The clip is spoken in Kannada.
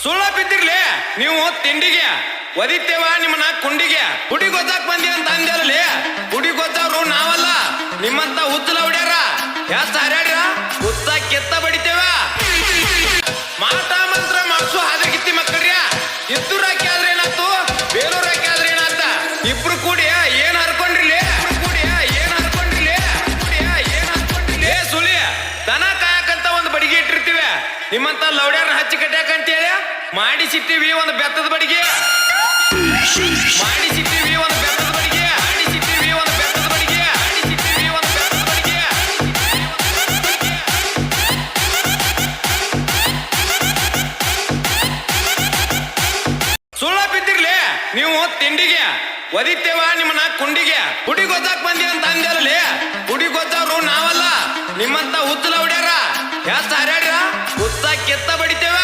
ಸುಳ್ಳ ಬಿದ್ದಿರ್ಲಿ ನೀವು ತಿಂಡಿಗೆ ಒದಿತೇವ ನಿಮ್ಮನ್ನ ಕುಂಡಿಗೆ ಹುಡಿ ಗೊತ್ತಾಕ್ ಬಂದಿ ಅಂತ ಅಂದ್ಯಾರಲ್ಲಿ ಹುಡಿ ಗೊತ್ತವ್ರು ನಾವಲ್ಲ ನಿಮ್ಮಂತ ಹುಚ್ಚಲ ಹೊಡ್ಯಾರ ಯಾಸ್ ಹರ್ಯಾಡ್ರ ಹುತ್ತ ಕೆತ್ತ ಬಡಿತೇವ ಮಾಟ ಮಂತ್ರ ಮಾಡ್ಸು ಹಾದ್ರಗಿತ್ತಿ ಮಕ್ಕಳ್ರ್ಯಾ ಇತ್ತೂರ್ ಹಾಕಿ ಆದ್ರೆ ಏನಾಯ್ತು ಬೇಲೂರ್ ಹಾಕಿ ಆದ್ರೆ ಏನಾತ ಇಬ್ರು ಕೂಡಿ ಏನ್ ಹರ್ಕೊಂಡ್ರಿಲಿ ಸುಳಿ ದನ ಕಾಯಕಂತ ಒಂದು ಬಡಿಗೆ ಇಟ್ಟಿರ್ತೀವಿ ನಿಮ್ಮಂತ ಲೌಡ್ಯಾರ ಹಚ್ಚಿ ಕಟ್ಯಾಕಂತೇಳಿ ಮಾಡಿಸಿಟ್ಟಿವಿ ಒಂದು ಬೆತ್ತದ ಬಡಿಗೆ ಮಾಡಿಸಿಟ್ಟಿವಿ ಒಂದು ಬೆತ್ತದ ಬಡಿಗೆ ಮಾಡಿಸಿಟ್ಟಿವಿ ಒಂದು ಬೆತ್ತದ ಬಡಿಗೆ ಮಾಡಿಸಿಟ್ಟಿವಿ ಒಂದು ಬೆತ್ತದ ಬಡಿಗೆ ಸುಳ್ಳ ಬಿದ್ದಿರ್ಲಿ ನೀವು ತಿಂಡಿಗೆ ಒದಿತೇವ ನಿಮ್ಮನ್ನ ಕುಂಡಿಗೆ ಹುಡಿ ಗೊತ್ತಾಕ್ ಬಂದಿ ಅಂತ ಅಂದ್ಯಾರಲ್ಲಿ ಹುಡಿ ಗೊತ್ತವ್ರು ನಾವಲ್ಲ ನಿಮ್ಮಂತ ಹುಚ್ಚಲ ಹೊಡ್ಯಾರ ಯಾಸ್ ಹರ್ಯಾಡ್ರ ಹುತ್ತ ಕೆತ್ತ ಬಡಿತೇವ